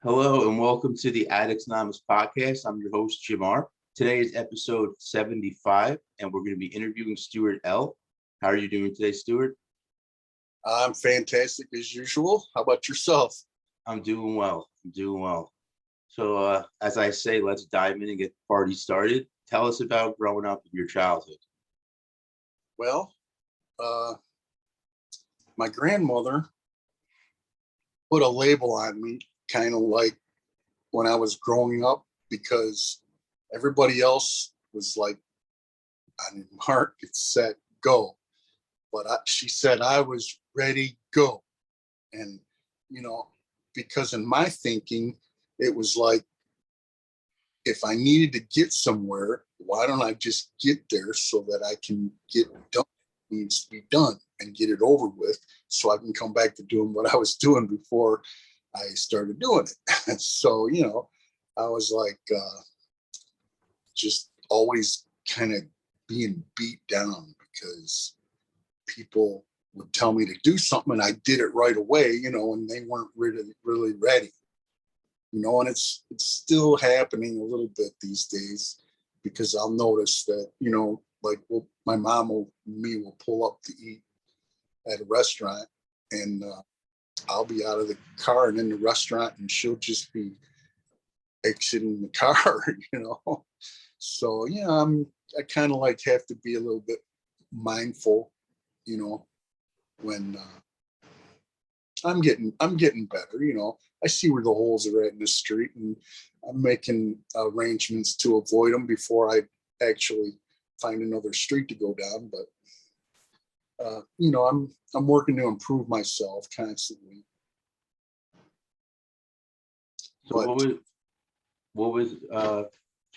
Hello and welcome to the Addicts Anonymous podcast. I'm your host, Jim R. Today is episode 75, and we're going to be interviewing Stuart L. How are you doing today, Stuart? I'm fantastic as usual. How about yourself? I'm doing well. So, as I say, let's dive in and get the party started. Tell us about growing up in your childhood. Well, my grandmother put a label on me, kind of like when I was growing up, because everybody else was like on mark, get set, go. But she said I was ready, go. And, you know, because in my thinking, it was like, if I needed to get somewhere, why don't I just get there so that I can get done what needs to be done and get it over with so I can come back to doing what I was doing before I started doing it. So, I was like just always kind of being beat down because people would tell me to do something and I did it right away, and they weren't really ready. And it's still happening a little bit these days because I'll notice that, like my mom will pull up to eat at a restaurant and I'll be out of the car and in the restaurant and she'll just be exiting the car, So, I kind of like have to be a little bit mindful, when I'm getting better, I see where the holes are at in the street and I'm making arrangements to avoid them before I actually find another street to go down. But I'm working to improve myself constantly. So,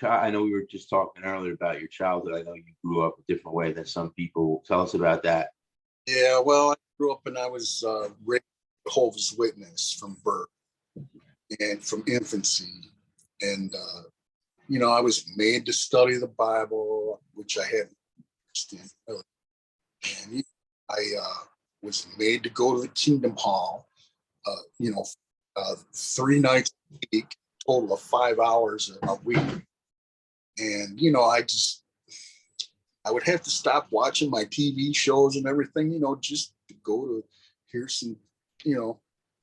I know we were just talking earlier about your childhood. I know you grew up a different way than some people. Tell us about that. Yeah, well, I grew up and I was raised Jehovah's Witness from birth and from infancy. And, I was made to study the Bible, which I hadn't understood really. And I was made to go to the Kingdom Hall, 3 nights a week, total of 5 hours a week. And, I would have to stop watching my TV shows and everything, just to go to hear some,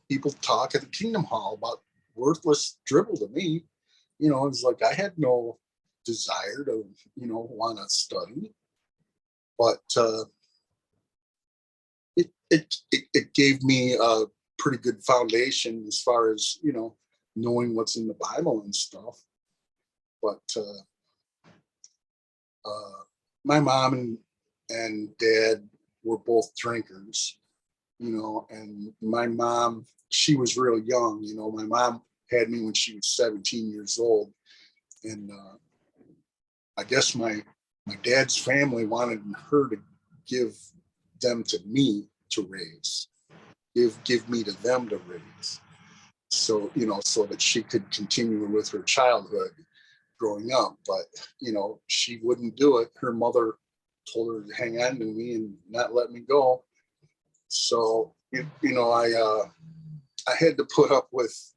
people talk at the Kingdom Hall about worthless dribble to me. It's like I had no desire to, want to study. But it gave me a pretty good foundation as far as, knowing what's in the Bible and stuff. But my mom and dad were both drinkers, and my mom, she was real young. My mom had me when she was 17 years old. And I guess my dad's family wanted her to give them to me to raise, give me to them to raise. So, so that she could continue with her childhood growing up. But, she wouldn't do it. Her mother told her to hang on to me and not let me go. So, I had to put up with,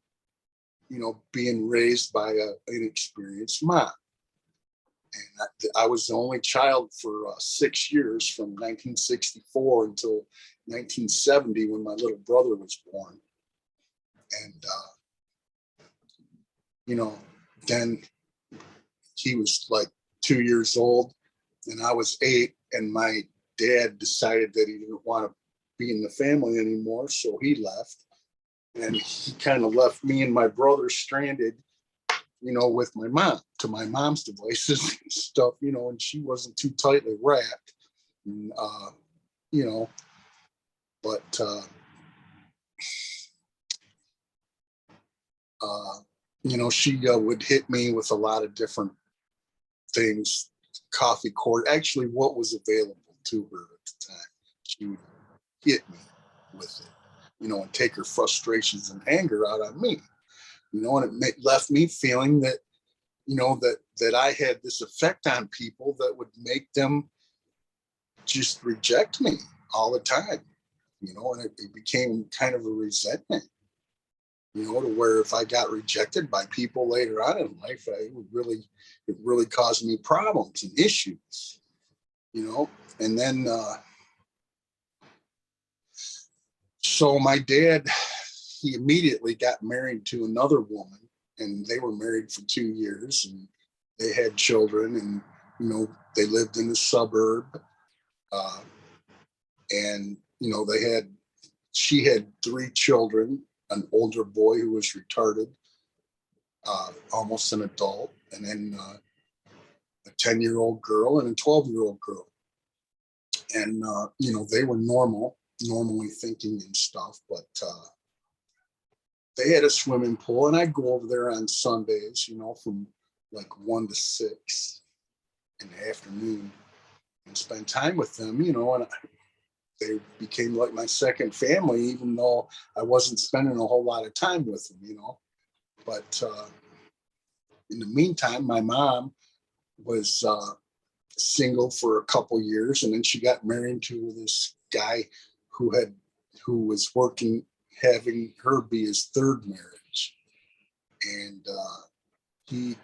being raised by an inexperienced mom. And I was the only child for 6 years from 1964 until 1970 when my little brother was born. And, then he was like 2 years old and I was 8, and my dad decided that he didn't want to be in the family anymore. So he left, and he kind of left me and my brother stranded, with my mom, to my mom's devices and stuff, and she wasn't too tightly wrapped. And, but, she would hit me with a lot of different things, coffee cord, actually what was available to her at the time. She would hit me with it, and take her frustrations and anger out on me, and it left me feeling that, that I had this effect on people that would make them just reject me all the time, and it became kind of a resentment. to where if I got rejected by people later on in life, it really caused me problems and issues, and then, so my dad, he immediately got married to another woman, and they were married for 2 years, and they had children, and, they lived in the suburb. Uh, and, she had 3 children, an older boy who was retarded, almost an adult, and then a 10-year-old girl and a 12-year-old girl. And, they were normally thinking and stuff, but they had a swimming pool, and I'd go over there on Sundays, from like 1 to 6 in the afternoon and spend time with them, and they became like my second family, even though I wasn't spending a whole lot of time with them, But in the meantime, my mom was single for a couple years, and then she got married to this guy who was working, having her be his third marriage, and he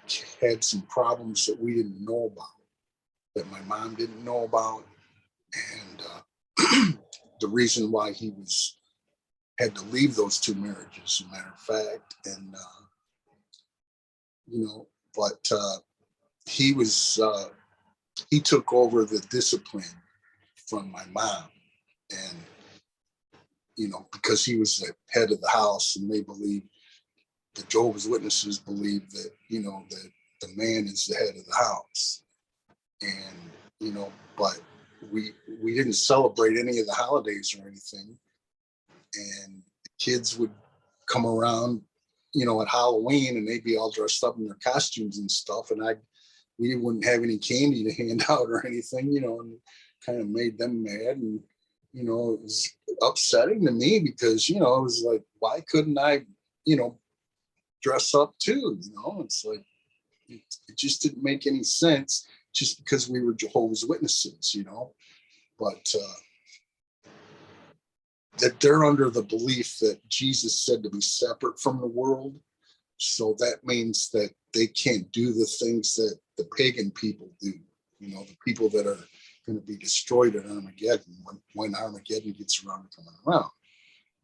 had some problems that we didn't know about, that my mom didn't know about, and the reason why he had to leave those 2 marriages, as a matter of fact, and but he took over the discipline from my mom, and because he was the head of the house, and the Jehovah's Witnesses believe that that the man is the head of the house, and but we didn't celebrate any of the holidays or anything, and the kids would come around at Halloween, and they'd be all dressed up in their costumes and stuff, and we wouldn't have any candy to hand out or anything, and kind of made them mad, and it was upsetting to me because it was like, why couldn't I dress up too? It's like it just didn't make any sense, just because we were Jehovah's Witnesses, but that they're under the belief that Jesus said to be separate from the world. So that means that they can't do the things that the pagan people do, the people that are going to be destroyed at Armageddon when Armageddon gets around to coming around.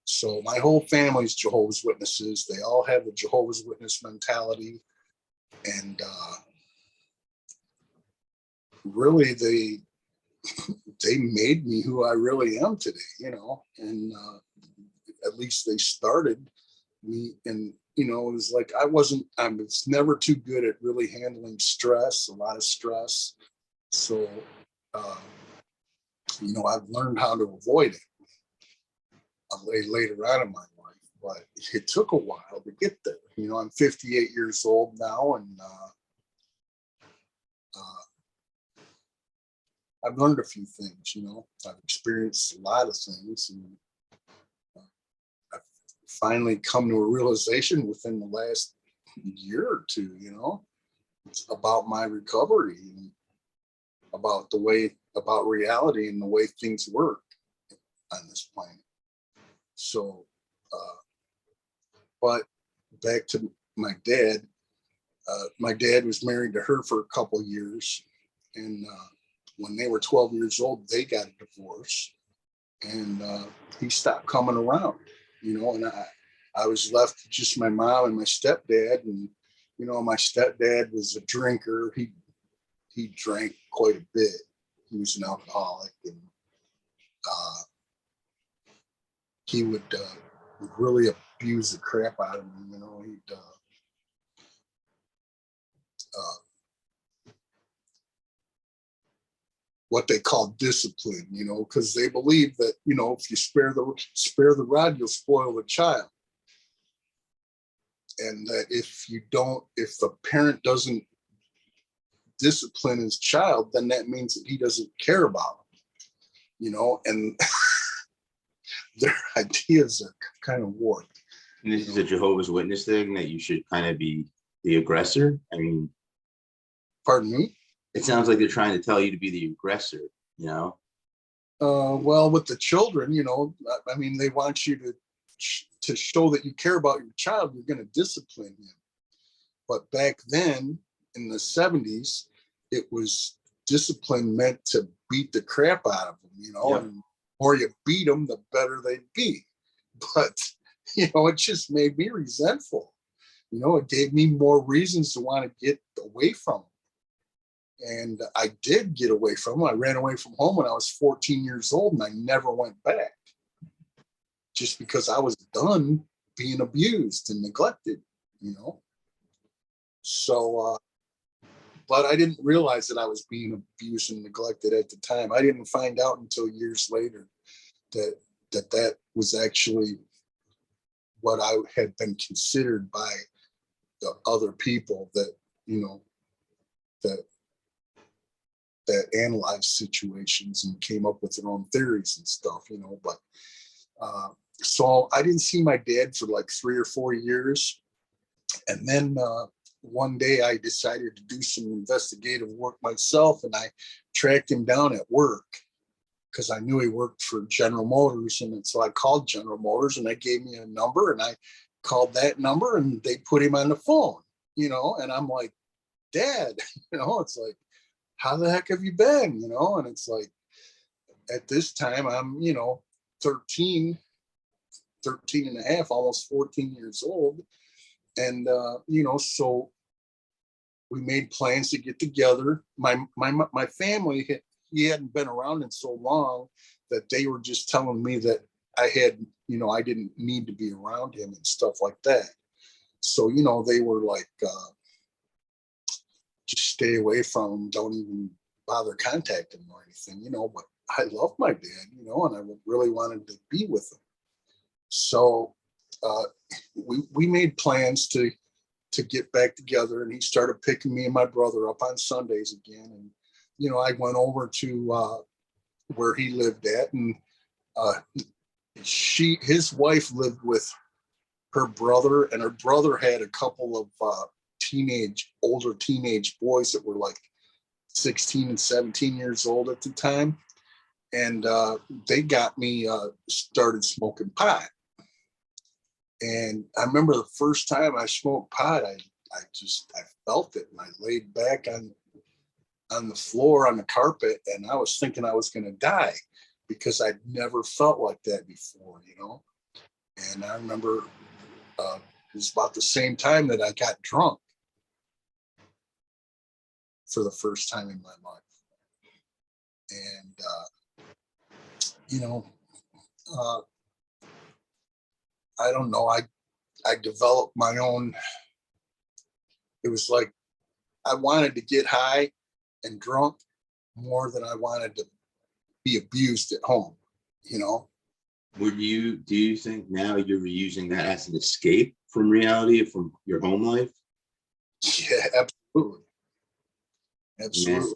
So my whole family's Jehovah's Witnesses. They all have the Jehovah's Witness mentality. And really, they made me who I really am today, and at least they started me. And, it was like, I was never too good at really handling stress, a lot of stress. So, I've learned how to avoid it later on in my life, but it took a while to get there. I'm 58 years old now, and I've learned a few things, I've experienced a lot of things, and I've finally come to a realization within the last year or two, about my recovery and about reality and the way things work on this planet. So, but back to my dad. My dad was married to her for a couple of years, and when they were 12 years old, they got a divorce, and he stopped coming around, and I was left with just my mom and my stepdad, and my stepdad was a drinker. He drank quite a bit. He was an alcoholic, and he would really abuse the crap out of me. He'd what they call discipline, because they believe that, if you spare the rod, you'll spoil the child. And that if the parent doesn't discipline his child, then that means that he doesn't care about him, and their ideas are kind of warped. And this is a Jehovah's Witness thing, that you should kind of be the aggressor. I mean, pardon me? It sounds like they're trying to tell you to be the aggressor, Well, with the children, I mean, they want you to show that you care about your child, you're going to discipline him. But back then in the 70s, it was discipline meant to beat the crap out of them, Yeah. and the more you beat them, the better they'd be. But, it just made me resentful. It gave me more reasons to want to get away from them. And I did get away from them. I ran away from home when I was 14 years old, and I never went back, just because I was done being abused and neglected, So, but I didn't realize that I was being abused and neglected at the time. I didn't find out until years later that was actually what I had been considered by the other people that, that analyzed situations and came up with their own theories and stuff, but so I didn't see my dad for like 3 or 4 years. And then one day I decided to do some investigative work myself, and I tracked him down at work because I knew he worked for General Motors. And so I called General Motors, and they gave me a number, and I called that number, and they put him on the phone, and I'm like, Dad, it's like, how the heck have you been? And it's like, at this time I'm, 13 and a half, almost 14 years old. And, so we made plans to get together. My family, he hadn't been around in so long that they were just telling me that I had, I didn't need to be around him and stuff like that. So, they were like, just stay away from him. Don't even bother contacting him or anything, but I love my dad, and I really wanted to be with him. So we made plans to get back together, and he started picking me and my brother up on Sundays again. And, I went over to where he lived at, and his wife lived with her brother, and her brother had a couple of older teenage boys that were like 16 and 17 years old at the time. And they got me started smoking pot. And I remember the first time I smoked pot, I felt it, and I laid back on the floor on the carpet, and I was thinking I was going to die because I'd never felt like that before, And I remember it was about the same time that I got drunk for the first time in my life. And, I don't know, I developed my own, it was like I wanted to get high and drunk more than I wanted to be abused at home, Do you think now you're using that as an escape from reality, from your home life? Yeah, absolutely. Absolutely.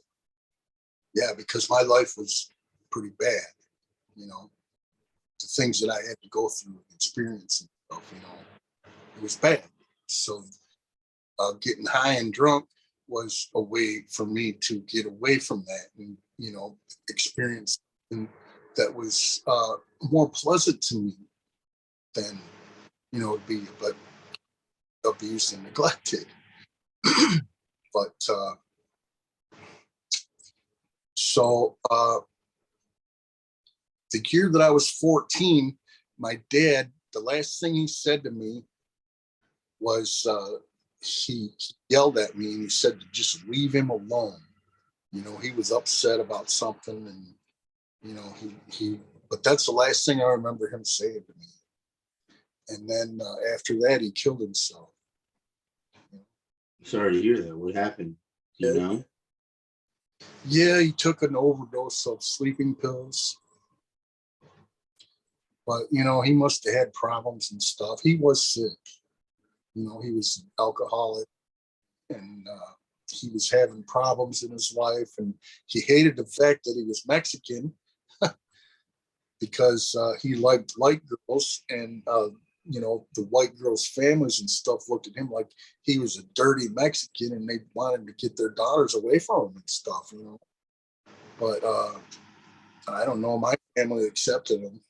Yeah, because my life was pretty bad, the things that I had to go through and experience and stuff, it was bad. So getting high and drunk was a way for me to get away from that and, experience something that was more pleasant to me than, be but abused and neglected. But so the year that I was 14, my dad, the last thing he said to me was he yelled at me, and he said to just leave him alone. He was upset about something, and he but that's the last thing I remember him saying to me. And then after that, he killed himself. Sorry to hear that. What happened? Do you know? Yeah, he took an overdose of sleeping pills. But, he must have had problems and stuff. He was sick. He was an alcoholic, and he was having problems in his life. And he hated the fact that he was Mexican because he liked light girls, and, the white girls' families and stuff looked at him like he was a dirty Mexican, and they wanted to get their daughters away from him and stuff, But I don't know. My family accepted him.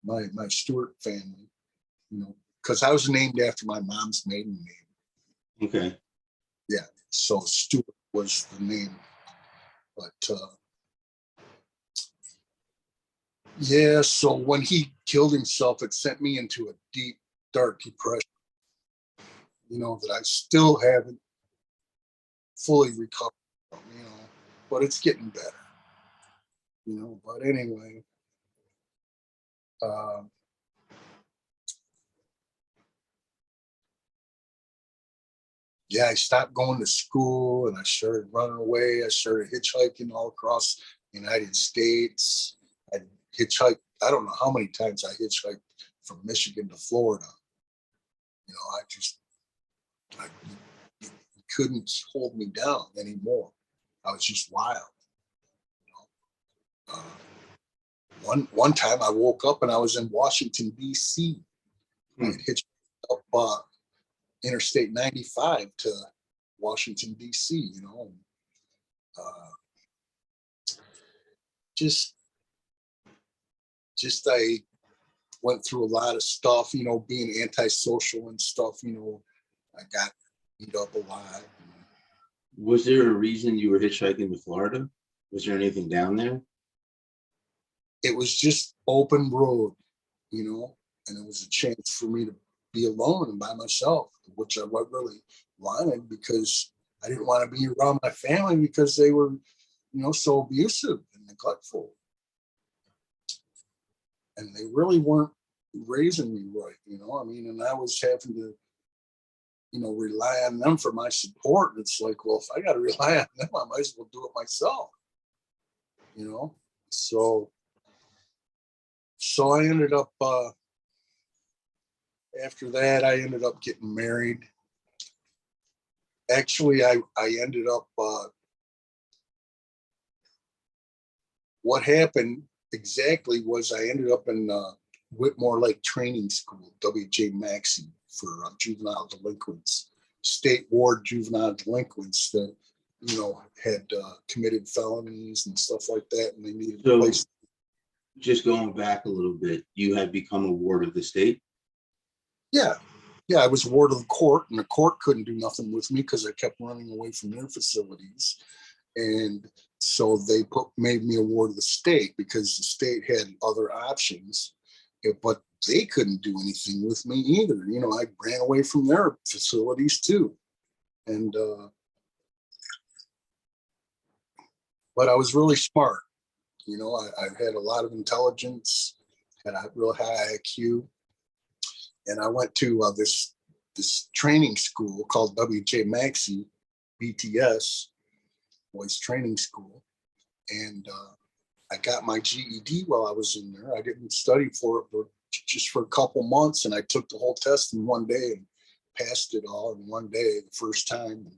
My Stuart family, because I was named after my mom's maiden name. Okay. Yeah, so Stuart was the name. But yeah, so when he killed himself, it sent me into a deep, dark depression, that I still haven't fully recovered from, but it's getting better, but anyway, uh, yeah, I stopped going to school and I started running away. I started hitchhiking all across the United States. I hitchhiked, I don't know how many times I hitchhiked from Michigan to Florida. I you couldn't hold me down anymore. I was just wild. Uh, one time I woke up and I was in Washington, D.C. I had hitched up Interstate 95 to Washington, D.C., uh, just I went through a lot of stuff, being antisocial and stuff, I got beat up a lot. Was there a reason you were hitchhiking to Florida? Was there anything down there? It was just open road, and it was a chance for me to be alone and by myself, which I really wanted because I didn't want to be around my family because they were, so abusive and neglectful. And they really weren't raising me right, and I was having to, rely on them for my support. And it's like, well, if I got to rely on them, I might as well do it myself, So I ended up, after that, I ended up getting married. Actually, I ended up, what happened exactly was I ended up in Whitmore Lake Training School, WJ Maxey, for juvenile delinquents, state ward juvenile delinquents that, had committed felonies and stuff like that, and they needed a place. Just going back a little bit, you had become a ward of the state? Yeah. Yeah, I was a ward of the court, and the court couldn't do nothing with me because I kept running away from their facilities. And so they made me a ward of the state because the state had other options, but they couldn't do anything with me either. I ran away from their facilities too. And, but I was really smart. I had a lot of intelligence, had a real high IQ. And I went to this training school called WJ Maxey, BTS, Boys Training School. And I got my GED while I was in there. I didn't study for it, but just for a couple months. And I took the whole test in one day and passed it all in one day the first time. And,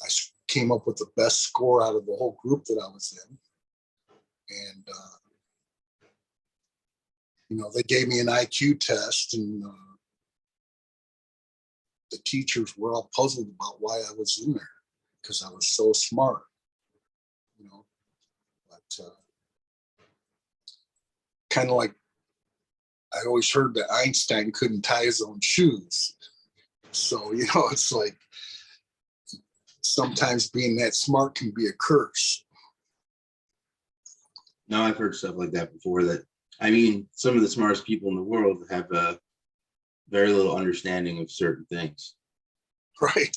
I came up with the best score out of the whole group that I was in. And, they gave me an IQ test, and the teachers were all puzzled about why I was in there because I was so smart, but kind of like I always heard that Einstein couldn't tie his own shoes. So, it's like sometimes being that smart can be a curse. No, I've heard stuff like that before. Some of the smartest people in the world have very little understanding of certain things. Right,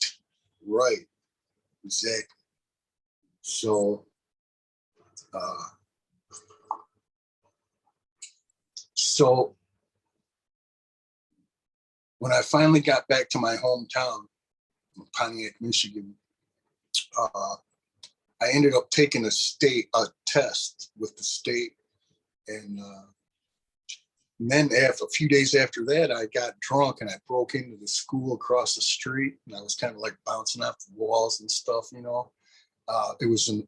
Exactly. So, when I finally got back to my hometown, Pontiac, Michigan, I ended up taking a test with the state, and then a few days after that, I got drunk and I broke into the school across the street, and I was kind of like bouncing off the walls and stuff. It was an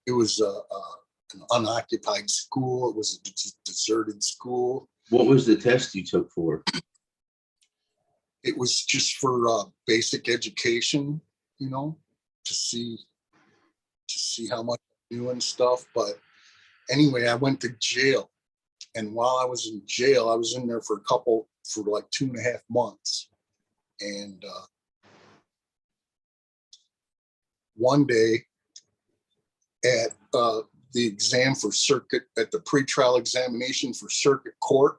unoccupied school. It was a deserted school. What was the test you took for? It was just for basic education, to see how much I knew and stuff. But anyway, I went to jail And while I was in jail, I was in there for like 2.5 months. And one day at the exam for circuit, at the pretrial examination for circuit court,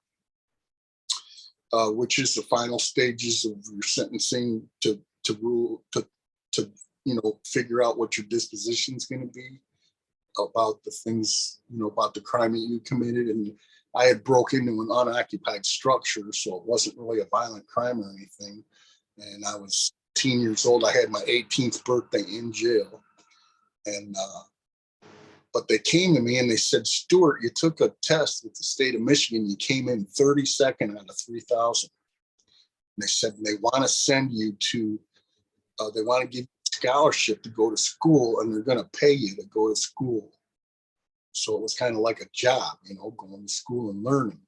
which is the final stages of your sentencing to figure out what your disposition is going to be about the things, about the crime that you committed. And I had broke into an unoccupied structure, so it wasn't really a violent crime or anything. And I was 18 years old. I had my 18th birthday in jail. And but they came to me and they said, Stuart, you took a test with the state of Michigan. You came in 32nd out of 3,000. And they said they want to send you to, they want to give you a scholarship to go to school, and they're going to pay you to go to school. So it was kind of like a job, going to school and learning.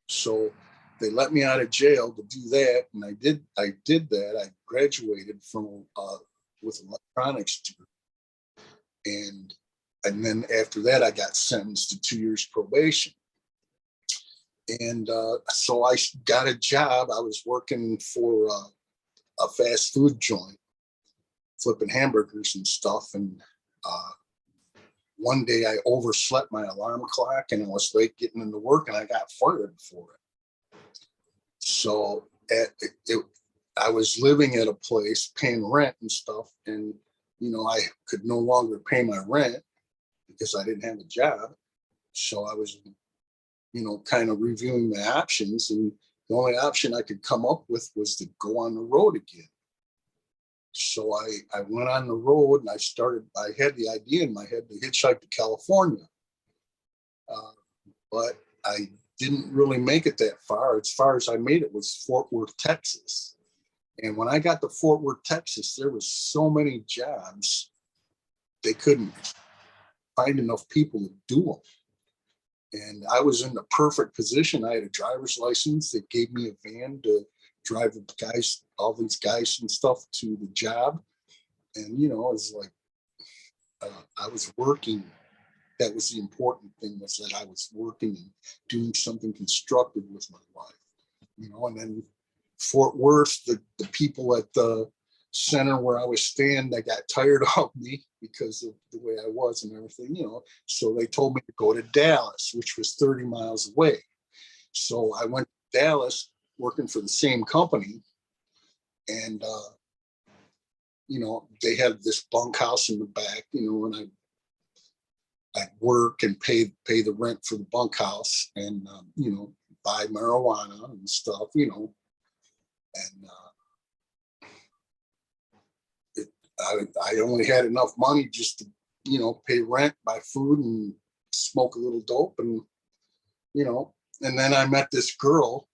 So they let me out of jail to do that, and I did that. I graduated from with electronics degree, and then after that, I got sentenced to 2 years probation. And so I got a job. I was working for a fast food joint, flipping hamburgers and stuff. And one day I overslept my alarm clock and I was late getting into work, and I got fired for it. So I was living at a place paying rent and stuff. And, I could no longer pay my rent because I didn't have a job. So I was, kind of reviewing my options. And the only option I could come up with was to go on the road again. So I went on the road, and I had the idea in my head to hitchhike to California. But I didn't really make it that far. As far as I made it was Fort Worth, Texas. And when I got to Fort Worth, Texas, there was so many jobs, they couldn't find enough people to do them. And I was in the perfect position. I had a driver's license that gave me a van to drive all these guys and stuff to the job. And, it was like, I was working. That was the important thing, was that I was working and doing something constructive with my life, and then Fort Worth, the people at the center where I was staying, they got tired of me because of the way I was and everything, so they told me to go to Dallas, which was 30 miles away. So I went to Dallas, working for the same company, and they had this bunkhouse in the back, and I'd work and pay the rent for the bunkhouse, and buy marijuana and stuff, and I only had enough money just to pay rent, buy food, and smoke a little dope, and and then I met this girl,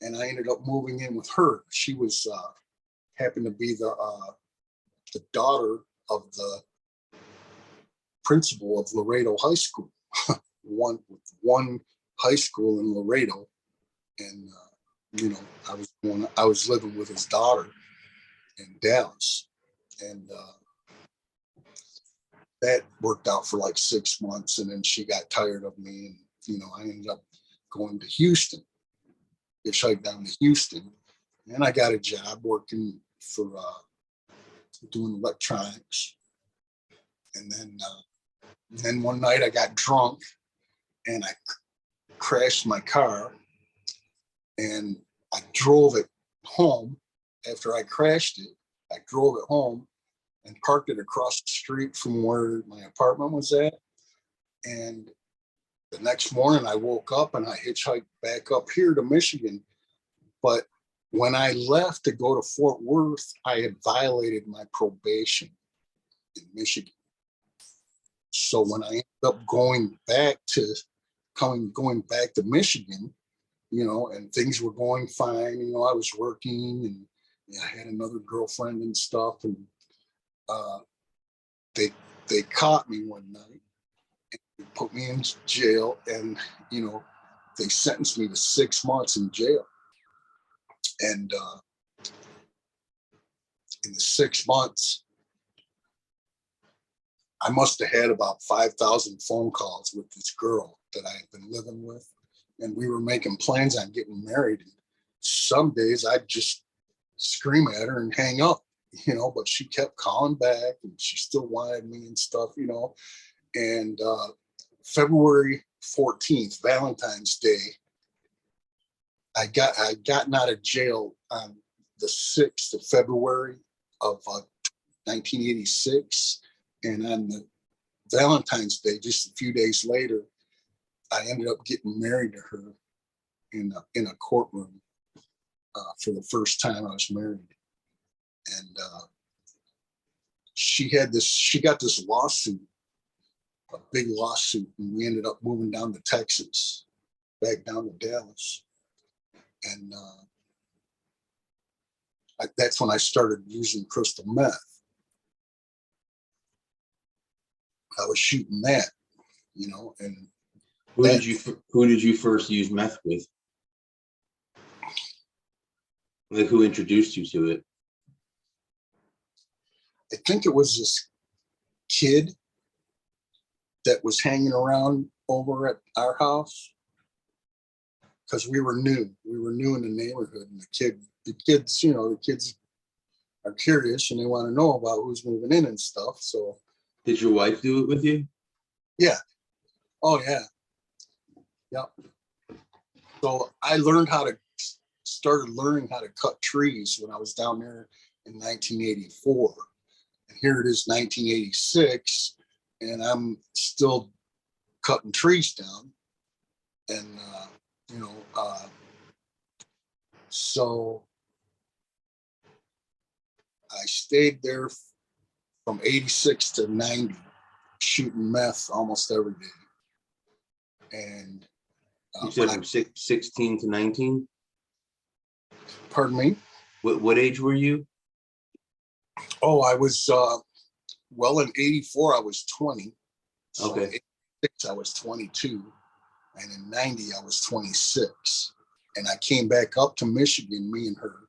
and I ended up moving in with her. She was happened to be the daughter of the principal of Laredo High School, one high school in Laredo, and I was living with his daughter in Dallas, and that worked out for like 6 months, and then she got tired of me, and I ended up going to Houston. Hitchhiked down to Houston, and I got a job working for doing electronics, and then one night I got drunk and I crashed my car, and I drove it home. After I crashed it, I drove it home and parked it across the street from where my apartment was at. And the next morning I woke up and I hitchhiked back up here to Michigan. But when I left to go to Fort Worth, I had violated my probation in Michigan. So when I ended up going back to Michigan, and things were going fine, I was working, and I had another girlfriend and stuff, and they caught me one night and put me in jail, and they sentenced me to 6 months in jail. And in the 6 months, I must have had about 5,000 phone calls with this girl that I had been living with. and we were making plans on getting married. And some days I'd just scream at her and hang up, but she kept calling back and she still wanted me and stuff, And February 14th, Valentine's Day, I gotten out of jail on the 6th of February of 1986. And on the Valentine's Day, just a few days later, I ended up getting married to her in a courtroom for the first time I was married. And she got this lawsuit, a big lawsuit, and we ended up moving down to Texas, back down to Dallas. And that's when I started using crystal meth. I was shooting that, and Who did you first use meth with? Like, who introduced you to it? I think it was this kid that was hanging around over at our house, because we were new in the neighborhood, and the kids are curious and they want to know about who's moving in and stuff. So Did your wife do it with you? yeah. Oh yeah. Yep. So I started learning how to cut trees when I was down there in 1984. And here it is, 1986, and I'm still cutting trees down. And so I stayed there from 86 to 90, shooting meth almost every day. And You said from 16 to 19? Pardon me? What age were you? Oh, I was, in 84, I was 20. So Okay. In 86, I was 22. And in 90, I was 26. And I came back up to Michigan, me and her.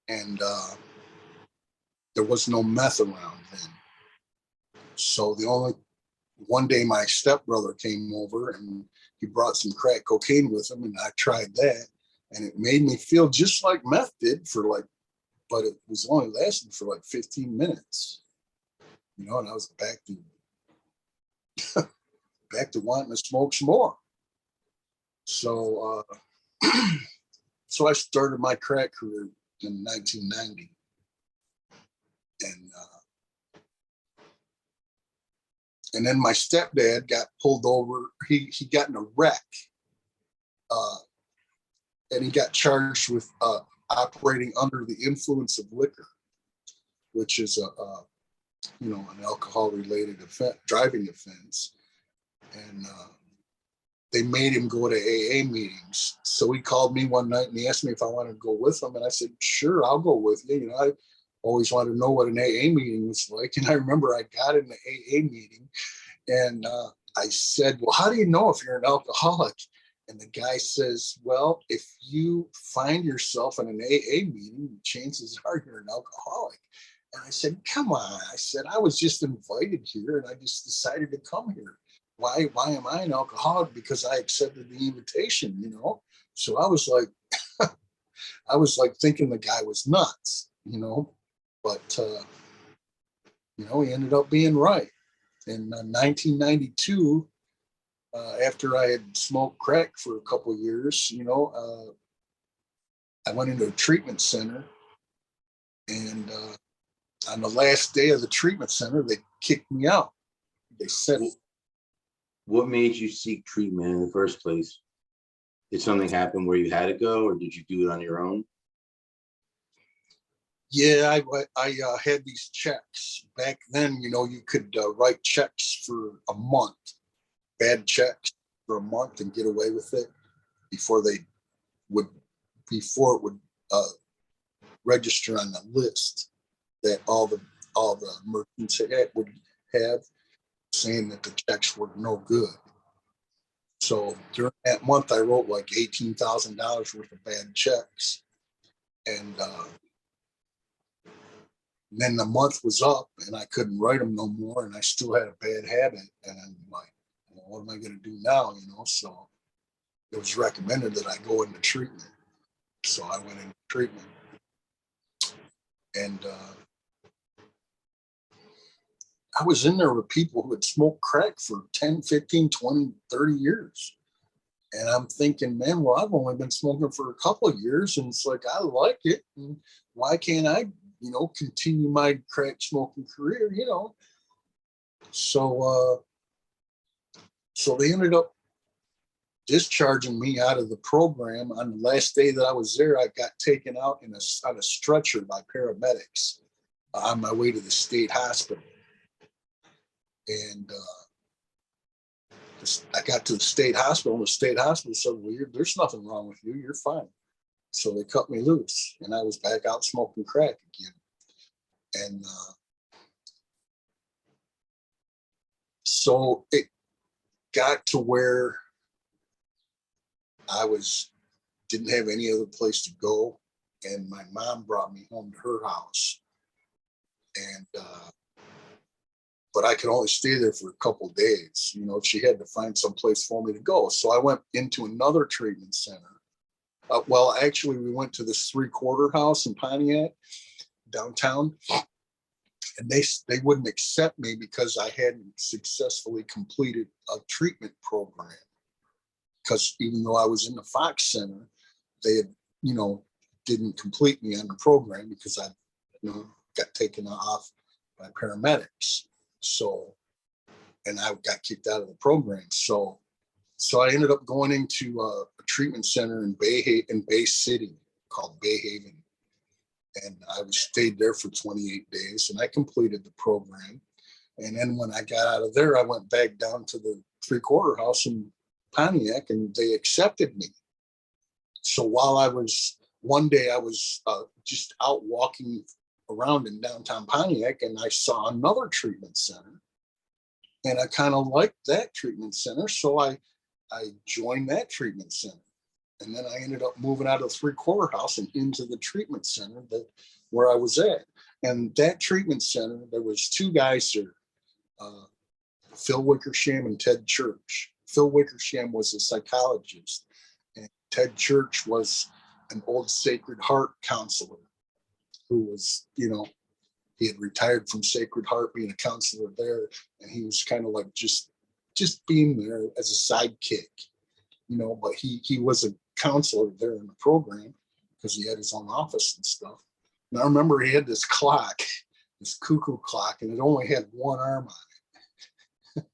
And there was no meth around then. So one day my stepbrother came over and he brought some crack cocaine with him, and I tried that. And it made me feel just like meth did but it was only lasting for like 15 minutes, and I was back to wanting to smoke some more. So, so I started my crack career in 1990, and then my stepdad got pulled over. He got in a wreck, and he got charged with operating under the influence of liquor, which is an alcohol-related driving offense. And they made him go to AA meetings. So he called me one night and he asked me if I wanted to go with him. And I said, sure, I'll go with you. I always wanted to know what an AA meeting was like. And I remember I got in the AA meeting and I said, well, how do you know if you're an alcoholic? And the guy says, well, if you find yourself in an AA meeting, chances are you're an alcoholic. And I said, come on. I said, I was just invited here and I just decided to come here. Why am I an alcoholic? Because I accepted the invitation, So I was like thinking the guy was nuts, but he ended up being right. In 1992, after I had smoked crack for a couple of years, I went into a treatment center, and on the last day of the treatment center, they kicked me out. They said, what made you seek treatment in the first place? Did something happen where you had to go, or did you do it on your own? Yeah, I had these checks. Back then, you could write checks for a month, bad checks for a month, and get away with it before it would register on the list that all the merchants would have, saying that the checks were no good. So during that month, I wrote like $18,000 worth of bad checks. And then the month was up and I couldn't write them no more. And I still had a bad habit. And I'm like, well, what am I going to do now? So it was recommended that I go into treatment. So I went into treatment. And I was in there with people who had smoked crack for 10, 15, 20, 30 years. And I'm thinking, man, well, I've only been smoking for a couple of years. And it's like, I like it. And why can't I, continue my crack smoking career, So, so they ended up discharging me out of the program. On the last day that I was there, I got taken out on a stretcher by paramedics on my way to the state hospital. And I got to the state hospital, and the state hospital said, well, there's nothing wrong with you. You're fine. So they cut me loose, and I was back out smoking crack again. And so it got to where I didn't have any other place to go. And my mom brought me home to her house. And but I could only stay there for a couple of days. She had to find some place for me to go. So I went into another treatment center. Well, actually, we went to this 3-quarter house in Pontiac, downtown. And they wouldn't accept me because I hadn't successfully completed a treatment program. Because even though I was in the Fox Center, they had, didn't complete me on the program because I, got taken off by paramedics. So, and I got kicked out of the program. So I ended up going into a treatment center in Bay City called Bay Haven. And I stayed there for 28 days and I completed the program. And then when I got out of there, I went back down to the 3-quarter house in Pontiac and they accepted me. So one day I was just out walking around in downtown Pontiac and I saw another treatment center. And I kind of liked that treatment center. So I joined that treatment center. And then I ended up moving out of the 3-quarter house and into the treatment center where I was at. And that treatment center, there was 2 guys there, Phil Wickersham and Ted Church. Phil Wickersham was a psychologist, and Ted Church was an old Sacred Heart counselor who was, he had retired from Sacred Heart being a counselor there, and he was kind of like just being there as a sidekick, but he was a counselor there in the program because he had his own office and stuff. And I remember he had this clock, this cuckoo clock, and it only had one arm on it,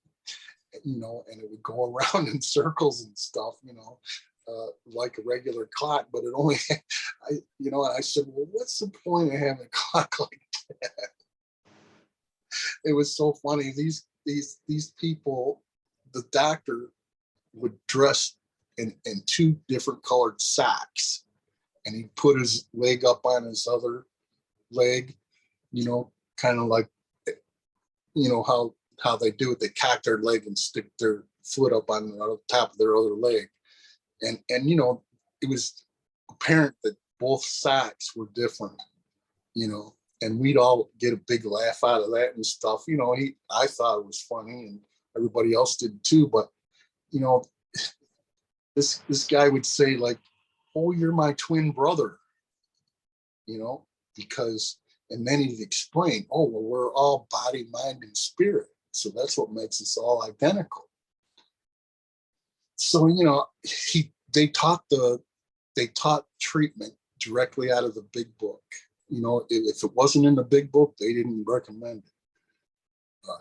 and it would go around in circles and stuff, like a regular clock, but it only had, I said, well, what's the point of having a clock like that? It was so funny. These people, the doctor would dress in 2 different colored socks, and he'd put his leg up on his other leg, kind of like, how they do it. They cock their leg and stick their foot up on the top of their other leg. And it was apparent that both socks were different, and we'd all get a big laugh out of that and stuff. I thought it was funny and everybody else did too. But, this guy would say like, oh, you're my twin brother, because, and then he'd explain, oh, well, we're all body, mind, and spirit. So that's what makes us all identical. So, they taught treatment directly out of the big book. If it wasn't in the big book, they didn't recommend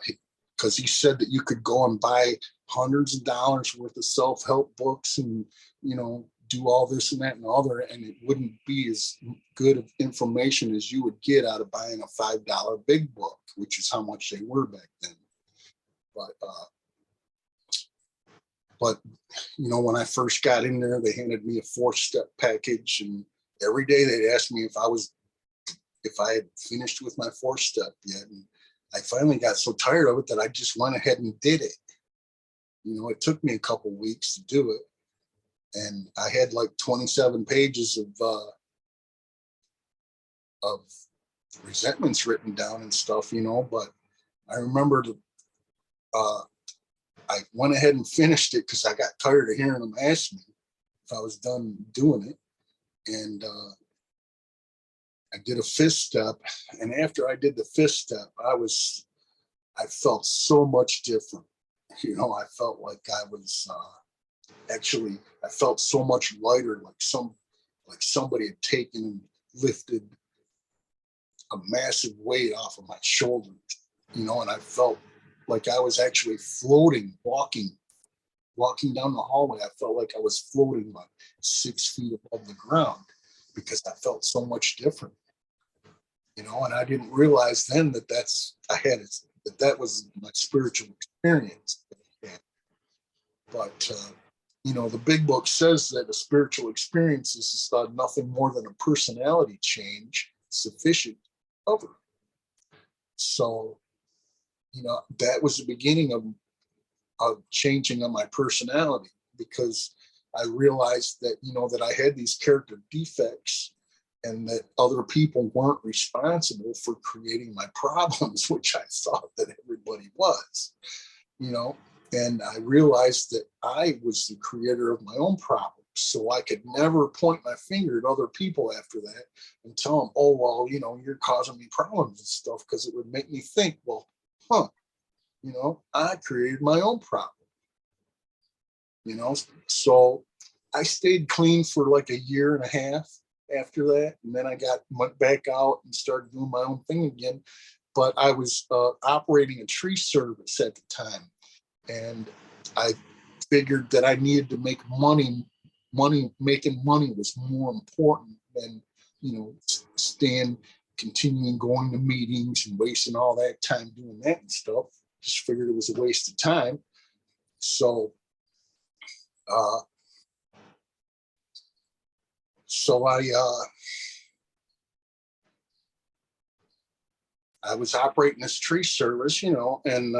it. Because he said that you could go and buy hundreds of dollars worth of self-help books and, do all this and that and other, and it wouldn't be as good of information as you would get out of buying a $5 big book, which is how much they were back then. But when I first got in there, they handed me a 4-step package, and every day they'd ask me if I had finished with my 4-step yet. And I finally got so tired of it that I just went ahead and did it. It took me a couple weeks to do it, and I had like 27 pages of resentments written down and stuff, but I remember I went ahead and finished it because I got tired of hearing them ask me. if I was done doing it. And I did a fifth step. And after I did the fifth step, I felt so much different. You know, I felt like I was I felt so much lighter, like somebody had taken and lifted a massive weight off of my shoulders, you know, and I felt like I was actually floating, walking down the hallway. I felt like I was floating like 6 feet above the ground because I felt so much different, you know, and I didn't realize then that was my spiritual experience. But, you know, the big book says that a spiritual experience is nothing more than a personality change sufficient to cover. So, you know, that was the beginning of changing of my personality, because I realized that, you know, that I had these character defects and that other people weren't responsible for creating my problems, which I thought that everybody was, you know. And I realized that I was the creator of my own problems. So I could never point my finger at other people after that and tell them, oh, well, you know, you're causing me problems and stuff, because it would make me think, well, you know, I created my own problem, you know. So I stayed clean for like a year and a half after that. And then I went back out and started doing my own thing again. But I was operating a tree service at the time. And I figured that I needed to make money. Making money was more important than, you know, continuing going to meetings and wasting all that time doing that and stuff. Just figured it was a waste of time. So, uh, so I was operating this tree service, you know, and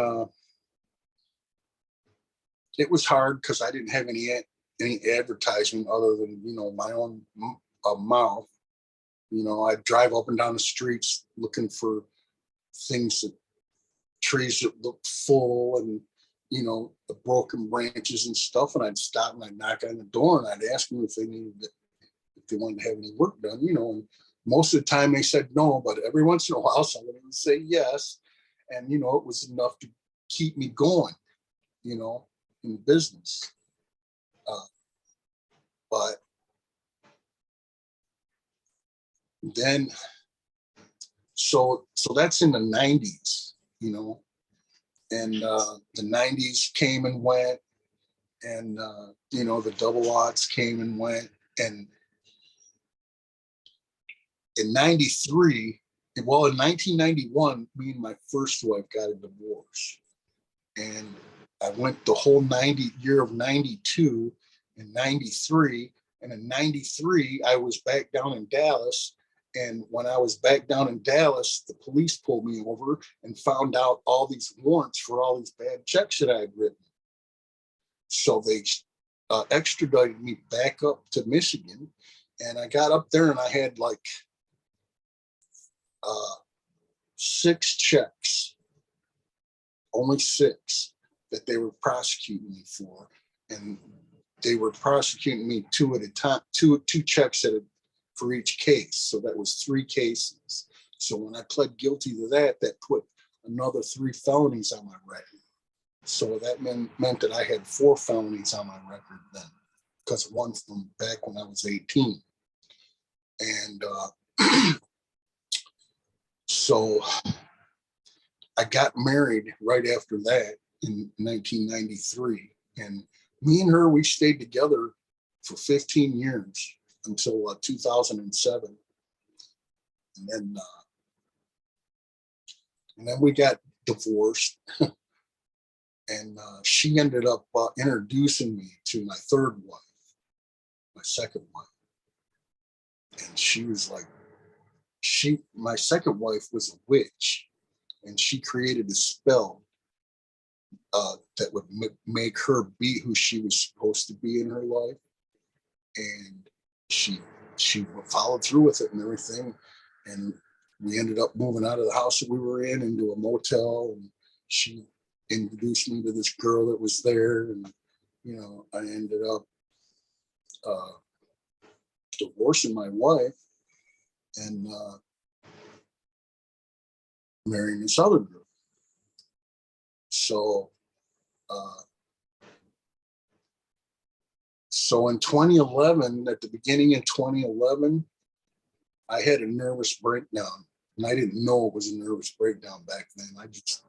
it was hard because I didn't have any advertising other than, you know, my own mouth. You know, I'd drive up and down the streets looking for things that trees that looked full, and, you know, the broken branches and stuff. And I'd stop and I'd knock on the door and I'd ask them if they wanted to have any work done, you know. And most of the time they said no, but every once in a while somebody would say yes. And, you know, it was enough to keep me going, you know, in business. But then, so that's in the 90s, you know, and the 90s came and went, and you know, the double odds came and went. And in 93, well, in 1991, me and my first wife got a divorce, and I went the whole year of 92 and 93. And in 93, I was back down in Dallas. And when I was back down in Dallas, the police pulled me over and found out all these warrants for all these bad checks that I had written. So they extradited me back up to Michigan. And I got up there and I had like 6 checks, only 6 that they were prosecuting me for. And they were prosecuting me 2 at a time, two checks for each case. So that was 3 cases. So when I pled guilty to that, that put another 3 felonies on my record. So that meant that I had 4 felonies on my record then, because one from back when I was 18. And so I got married right after that in 1993. And me and her, we stayed together for 15 years until 2007. And then we got divorced. And she ended up introducing me to my third wife, my second wife. And she was like, my second wife was a witch, and she created a spell that would make her be who she was supposed to be in her life. And she followed through with it and everything. And we ended up moving out of the house that we were in into a motel, and she introduced me to this girl that was there. And, you know, I ended up divorcing my wife and marrying this other girl. So, so in 2011, at the beginning in 2011, I had a nervous breakdown, and I didn't know it was a nervous breakdown back then. I just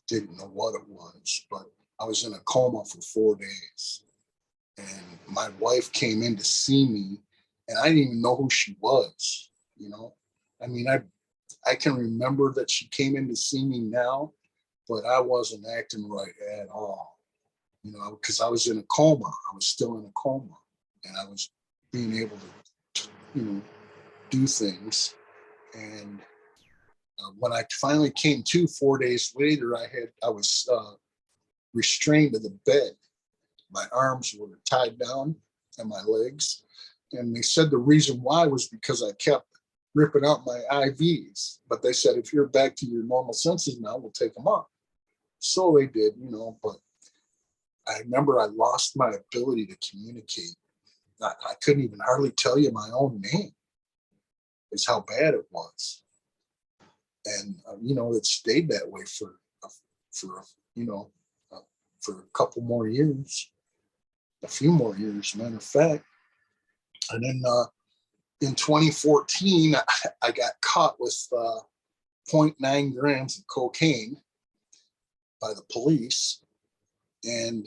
didn't know what it was, but I was in a coma for 4 days, and my wife came in to see me, and I didn't even know who she was. You know, I mean, I can remember that she came in to see me now, but I wasn't acting right at all. You know, because I was in a coma. I was still in a coma, and I was being able to, you know, do things. And when I finally came to 4 days later, I was restrained to the bed. My arms were tied down and my legs. And they said the reason why was because I kept ripping out my IVs. But they said, if you're back to your normal senses now, we'll take them off. So they did, you know, but I remember I lost my ability to communicate. I couldn't even hardly tell you my own name, is how bad it was. And, you know, it stayed that way for you know, for a couple more years, a few more years, matter of fact. And then in 2014, I got caught with 0.9 grams of cocaine by the police. And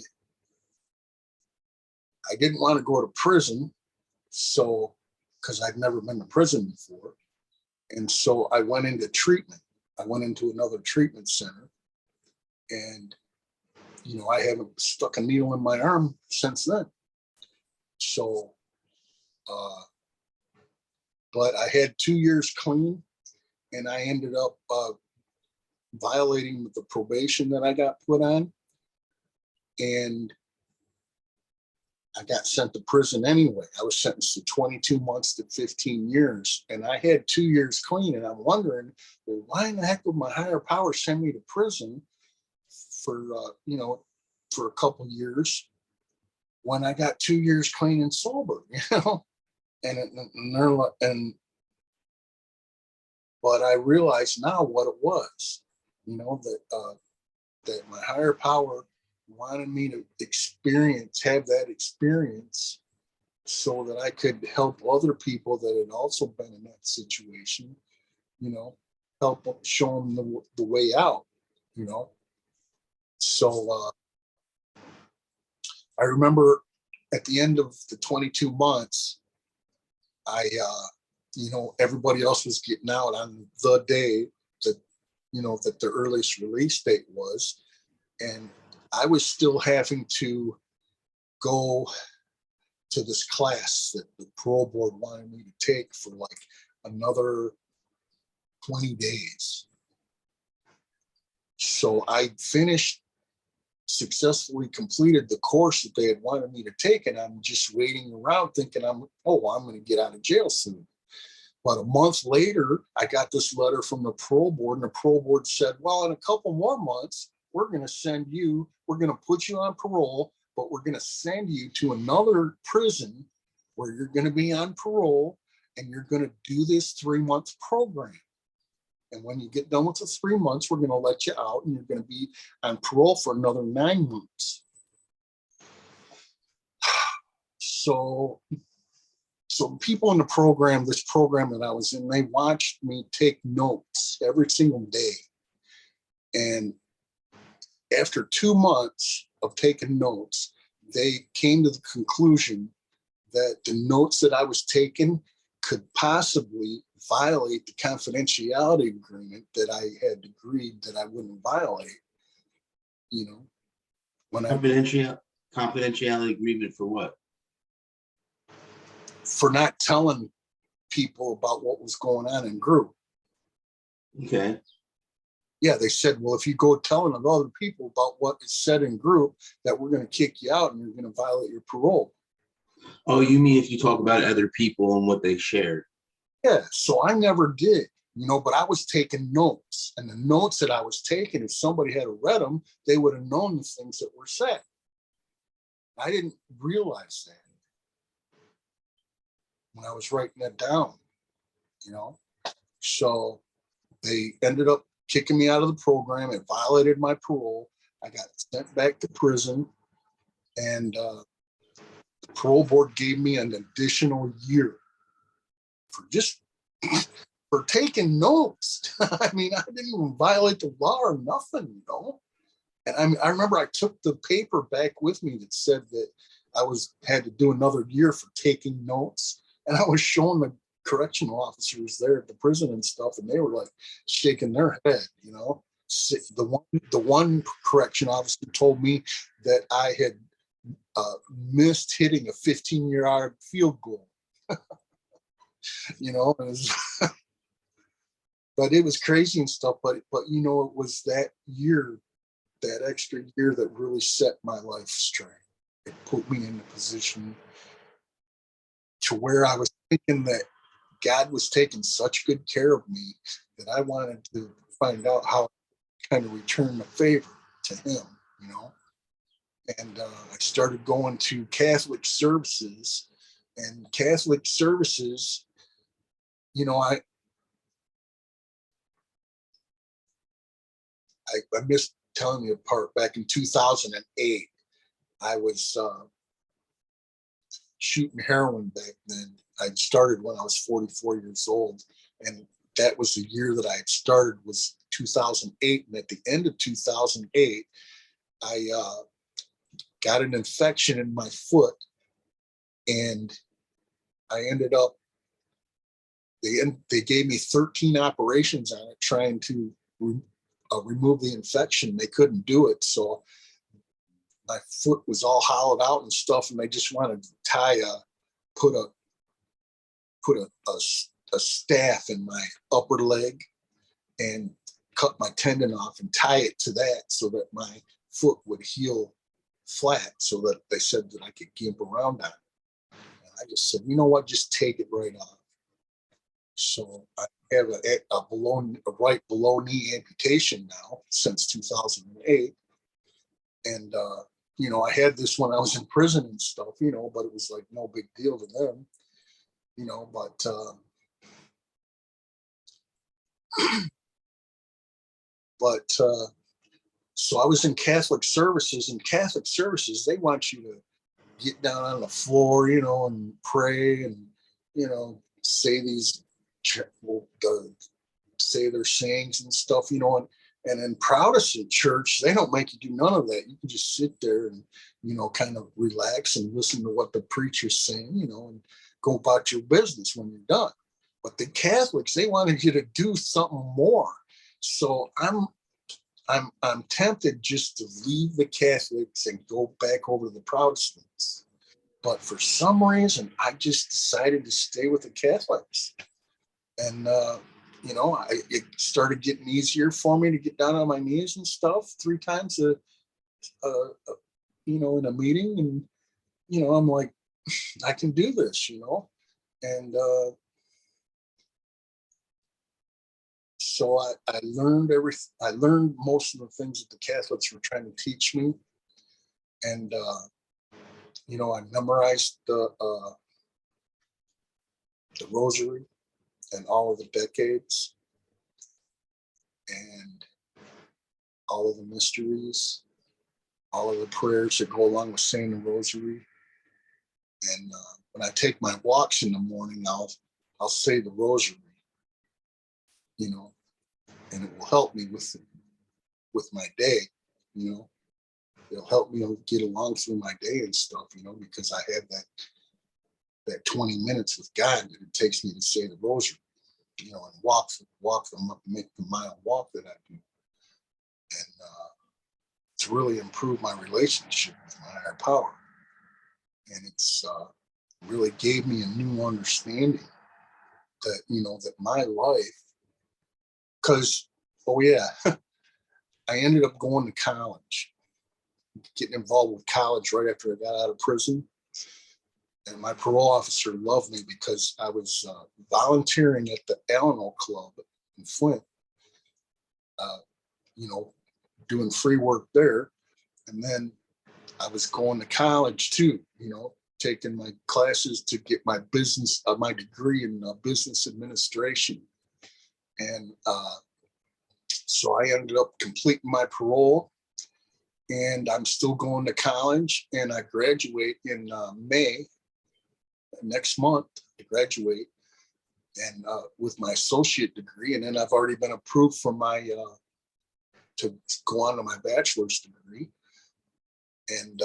I didn't want to go to prison, so, because I'd never been to prison before. And so I went into treatment. I went into another treatment center. And, you know, I haven't stuck a needle in my arm since then. So, but I had 2 years clean, and I ended up violating the probation that I got put on. And I got sent to prison anyway. I was sentenced to 22 months to 15 years, and I had 2 years clean. And I'm wondering, well, why in the heck would my higher power send me to prison for, you know, for a couple years when I got 2 years clean and sober, you know? But I realize now what it was, you know, that my higher power wanted me to have that experience so that I could help other people that had also been in that situation, you know, help them, show them the way out, you know. So I remember at the end of the 22 months, you know, everybody else was getting out on the day that, you know, that the earliest release date was. And I was still having to go to this class that the parole board wanted me to take for like another 20 days. So I successfully completed the course that they had wanted me to take, and I'm just waiting around thinking I'm going to get out of jail soon. But a month later, I got this letter from the parole board, and the parole board said, well, in a couple more months, we're going to put you on parole, but we're going to send you to another prison where you're going to be on parole, and you're going to do this 3-month program. And when you get done with the 3 months, we're going to let you out, and you're going to be on parole for another 9 months. So people in the program, this program that I was in, they watched me take notes every single day. And after 2 months of taking notes, they came to the conclusion that the notes that I was taking could possibly violate the confidentiality agreement that I had agreed that I wouldn't violate. You know, when confidentiality agreement for what? For not telling people about what was going on in group. Okay. Yeah, they said, well, if you go telling other people about what is said in group, that we're going to kick you out and you're going to violate your parole. Oh, you mean if you talk about other people and what they shared? Yeah, so I never did, you know, but I was taking notes, and the notes that I was taking, if somebody had read them, they would have known the things that were said. I didn't realize that. when I was writing that down, you know. So they ended up kicking me out of the program. It violated my parole. I got sent back to prison, and the parole board gave me an additional year for just for taking notes. I mean, I didn't even violate the law or nothing, you know. And I remember I took the paper back with me that said that I had to do another year for taking notes, and I was showing the correctional officers there at the prison and stuff, and they were like shaking their head, you know. The one correction officer told me that I had missed hitting a 15-yard field goal, you know. But it was crazy and stuff. But you know, it was that year, that extra year, that really set my life straight. It put me in a position to where I was thinking that God was taking such good care of me that I wanted to find out how to kind of return the favor to him, you know. And I started going to Catholic services, and Catholic services, you know, I missed telling you a part. Back in 2008, I was shooting heroin back then. I started when I was 44 years old, and that was the year that I had started, was 2008. And at the end of 2008, I got an infection in my foot, and I ended up, they gave me 13 operations on it trying to remove the infection. They couldn't do it. So my foot was all hollowed out and stuff, and they just wanted to put a staff in my upper leg and cut my tendon off and tie it to that so that my foot would heal flat, so that they said that I could gimp around on it. And I just said, you know what, just take it right off. So I have a right below knee amputation now since 2008. And, you know, I had this when I was in prison and stuff, you know, but it was like no big deal to them, you know. But so I was in Catholic services, and Catholic services, they want you to get down on the floor, you know, and pray, and, you know, say say their sayings and stuff, you know. And in Protestant church, they don't make you do none of that. You can just sit there and, you know, kind of relax and listen to what the preacher's saying, you know, and go about your business when you're done. But the Catholics, they wanted you to do something more. So I'm tempted just to leave the Catholics and go back over to the Protestants. But for some reason, I just decided to stay with the Catholics. And, you know, it started getting easier for me to get down on my knees and stuff 3 times you know, in a meeting. And, you know, I'm like, I can do this, you know. And so I learned I learned most of the things that the Catholics were trying to teach me. And, you know, I memorized the rosary and all of the decades and all of the mysteries, all of the prayers that go along with saying the rosary. And when I take my walks in the morning, I'll say the rosary, you know, and it will help me with my day, you know. It'll help me get along through my day and stuff, you know, because I have that 20 minutes with God that it takes me to say the rosary, you know, and walk them up, make the mile walk that I do. And it's really improved my relationship with my higher power. And it's really gave me a new understanding that, you know, that my life, because, oh yeah, I ended up going to college, getting involved with college right after I got out of prison. And my parole officer loved me because I was volunteering at the Alano Club in Flint, you know, doing free work there. And then I was going to college too, you know, taking my classes to get my my degree in business administration. And so I ended up completing my parole, and I'm still going to college, and I graduate in May next month. I graduate and with my associate degree, and then I've already been approved for my to go on to my bachelor's degree. And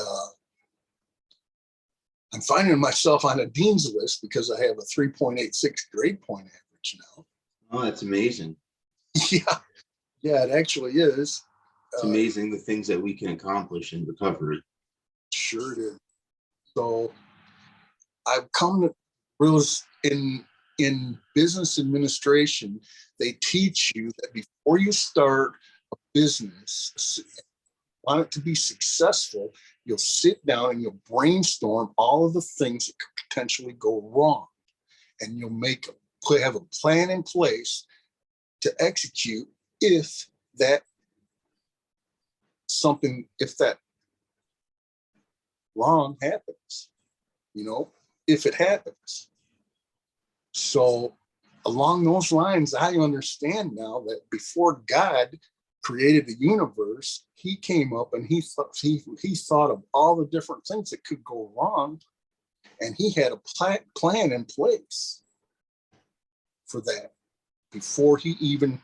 I'm finding myself on a dean's list because I have a 3.86 grade point average now. Oh, that's amazing. Yeah, it actually is. It's amazing the things that we can accomplish in recovery. Sure it is. So I've come to realize in business administration, they teach you that before you start a business, want it to be successful, you'll sit down and you'll brainstorm all of the things that could potentially go wrong. And you'll have a plan in place to execute if that wrong happens, if it happens. So along those lines, I understand now that before God created the universe, he came up and he thought of all the different things that could go wrong, and he had a plan in place for that before he even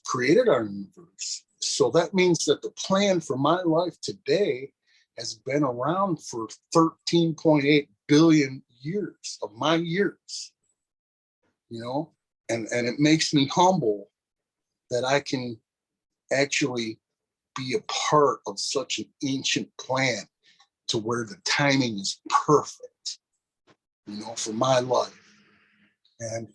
created our universe. So that means that the plan for my life today has been around for 13.8 billion years of my years, and it makes me humble that I can actually be a part of such an ancient plan to where the timing is perfect, for my life. And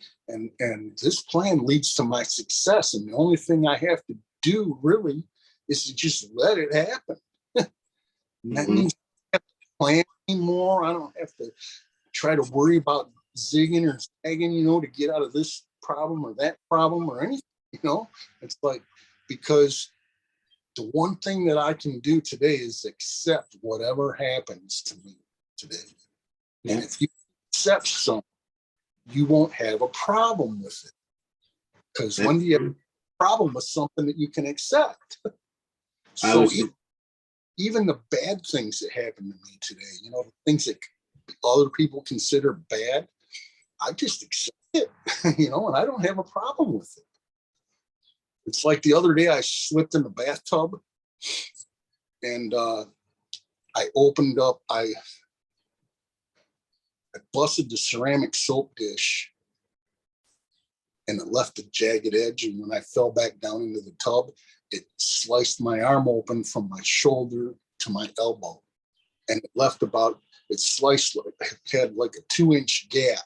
this plan leads to my success. And the only thing I have to do really is to just let it happen. And that means I don't have to plan anymore. I don't have to try to worry about zigging or zagging, to get out of this problem or that problem or anything, It's like, because the one thing that I can do today is accept whatever happens to me today. Yeah. And if you accept something, you won't have a problem with it. Because when you have a problem with something that you can accept. So even the bad things that happen to me today, the things that other people consider bad, I just accept it, and I don't have a problem with it. It's like the other day I slipped in the bathtub and I opened up, I busted the ceramic soap dish and it left a jagged edge. And when I fell back down into the tub, it sliced my arm open from my shoulder to my elbow. And it sliced, it had like a 2-inch gap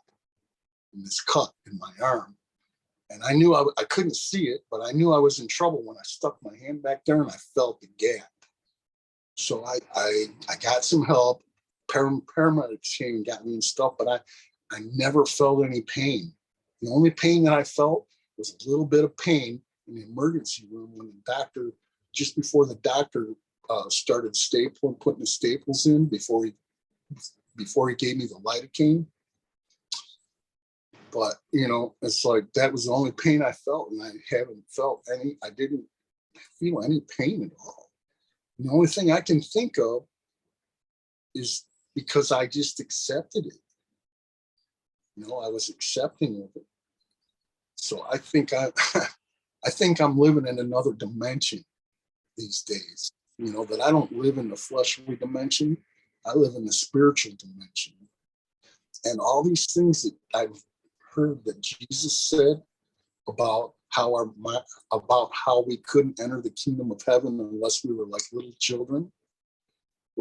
in this cut in my arm. And I knew I couldn't see it, but I knew I was in trouble when I stuck my hand back there and I felt the gap. So I got some help. Paramedics came and got me and stuff, but I never felt any pain. The only pain that I felt was a little bit of pain in the emergency room when the doctor, just before the doctor started putting the staples in before he gave me the lidocaine. But, it's like that was the only pain I felt, and I didn't feel any pain at all. And the only thing I can think of is because I just accepted it. I was accepting of it. So I think I'm living in another dimension these days, that I don't live in the fleshly dimension. I live in the spiritual dimension. And all these things that I've heard that Jesus said about how we couldn't enter the kingdom of heaven unless we were like little children.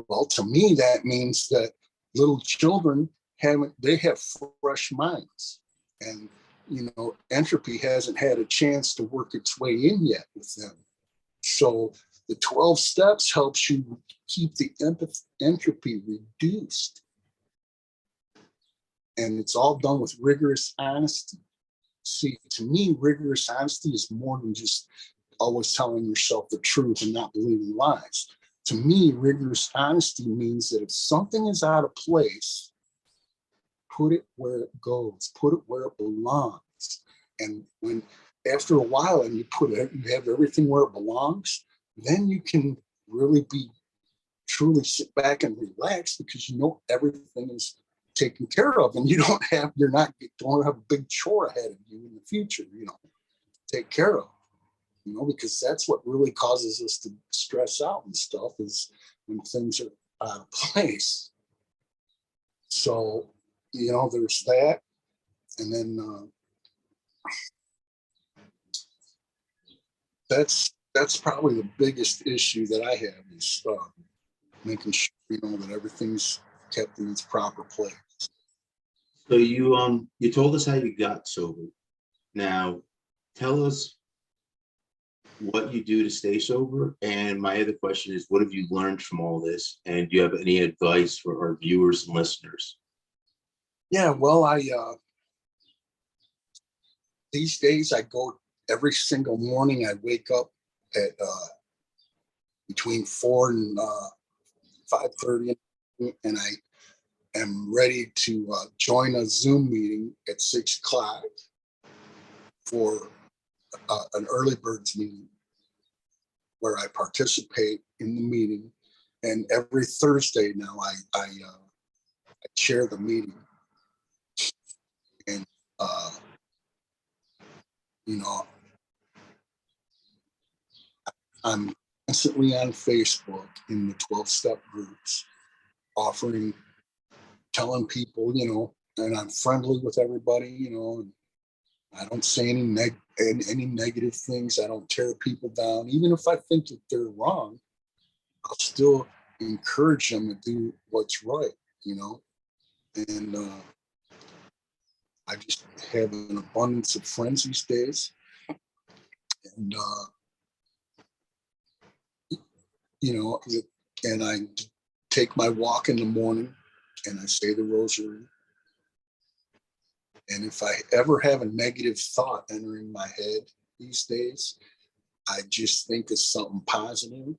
Well, to me, that means that little children have fresh minds, and entropy hasn't had a chance to work its way in yet with them. So the 12 steps helps you keep the entropy reduced. And it's all done with rigorous honesty. See, to me, rigorous honesty is more than just always telling yourself the truth and not believing lies. to me, rigorous honesty means that if something is out of place, put it where it goes, put it where it belongs. And when after a while and you have everything where it belongs, then you can really be truly sit back and relax because you know everything is taken care of and don't have a big chore ahead of you in the future, take care of, because that's what really causes us to stress out and stuff is when things are out of place. So, there's that. And then that's probably the biggest issue that I have is making sure, that everything's kept in its proper place. So you told us how you got sober. Now tell us what you do to stay sober. And my other question is, what have you learned from all this? And do you have any advice for our viewers and listeners? Yeah, well, these days I go every single morning. I wake up at between 4 and 5:30, and I am ready to join a Zoom meeting at 6 o'clock for an early birds meeting where I participate in the meeting. And every Thursday now I chair the meeting. And, I'm constantly on Facebook in the 12-step groups, telling people, and I'm friendly with everybody, and I don't say any negative things. I don't tear people down. Even if I think that they're wrong, I'll still encourage them to do what's right, and I just have an abundance of friends these days. And, and I take my walk in the morning and I say the rosary. And if I ever have a negative thought entering my head these days, I just think of something positive.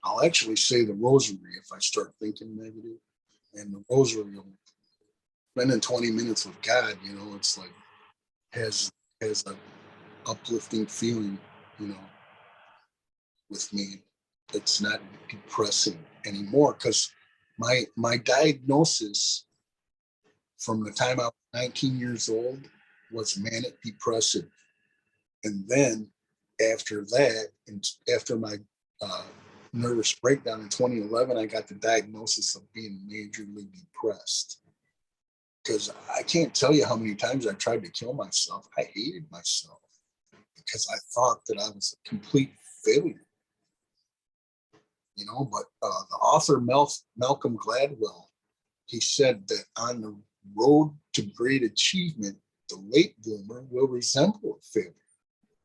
I'll actually say the rosary if I start thinking negative. And the rosary, spending 20 minutes with God, it's like has a uplifting feeling, with me. It's not depressing anymore because my diagnosis from the time I was 19 years old was manic depressive. And then after that, and after my nervous breakdown in 2011, I got the diagnosis of being majorly depressed. Because I can't tell you how many times I tried to kill myself. I hated myself because I thought that I was a complete failure. But the author Malcolm Gladwell, he said that on the road to great achievement, the late bloomer will resemble a failure.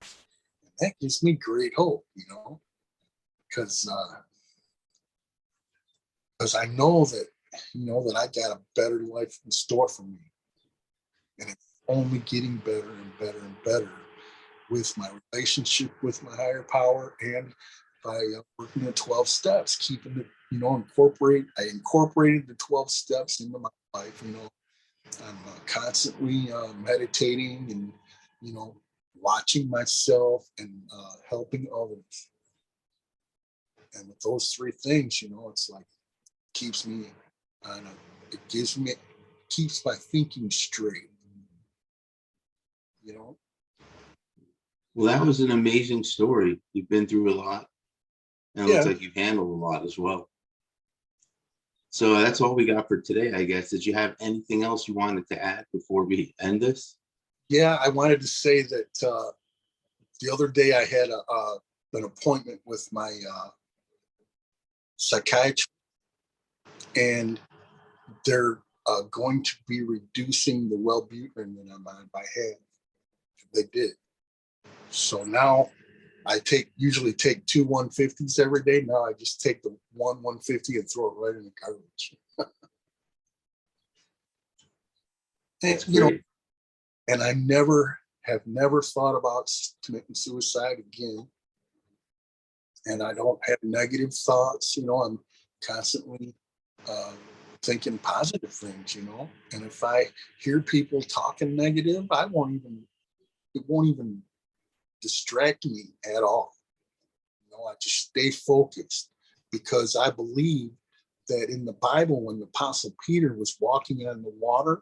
And that gives me great hope, because I know that, that I got a better life in store for me. And it's only getting better and better and better with my relationship with my higher power and by working the 12 steps, keeping it, I incorporated the 12 steps into my life. I'm constantly meditating and, watching myself and helping others. And with those three things, it's like keeps me on keeps my thinking straight. Well, that was an amazing story. You've been through a lot, and it looks like you've handled a lot as well. So that's all we got for today, I guess. Did you have anything else you wanted to add before we end this? Yeah, I wanted to say that the other day I had an appointment with my psychiatrist, and they're going to be reducing the Wellbutrin that I'm on by half. They did. So now I usually take 2 150s every day. Now I just take the 150 and throw it right in the garbage. That's great. And I have never thought about committing suicide again. and I don't have negative thoughts. I'm constantly uh, thinking positive things. And if I hear people talking negative, it won't even distract me at all. I just stay focused because I believe that in the Bible, when the Apostle Peter was walking on the water,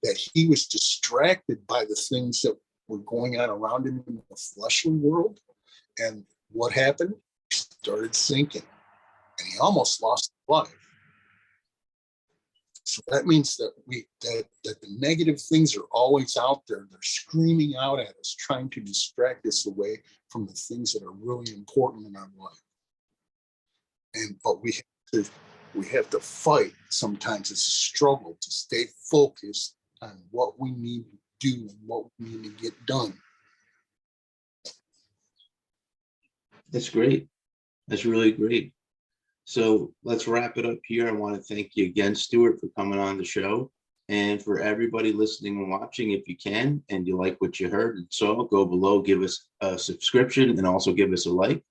that he was distracted by the things that were going on around him in the fleshly world. And what happened? He started sinking, and he almost lost his life. So that means that that the negative things are always out there. They're screaming out at us, trying to distract us away from the things that are really important in our life. But we have to fight. Sometimes it's a struggle to stay focused on what we need to do and what we need to get done. That's great. That's really great. So let's wrap it up here. I want to thank you again, Stuart, for coming on the show. And for everybody listening and watching, if you can, and you like what you heard and saw, go below, give us a subscription, and also give us a like.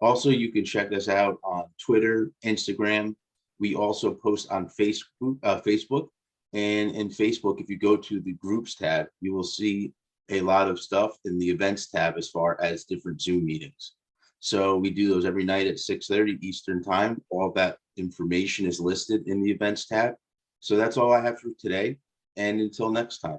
Also, you can check us out on Twitter, Instagram. We also post on Facebook. And in Facebook, if you go to the groups tab, you will see a lot of stuff in the events tab as far as different Zoom meetings. So we do those every night at 6:30 Eastern time. All of that information is listed in the events tab. So that's all I have for today. And until next time.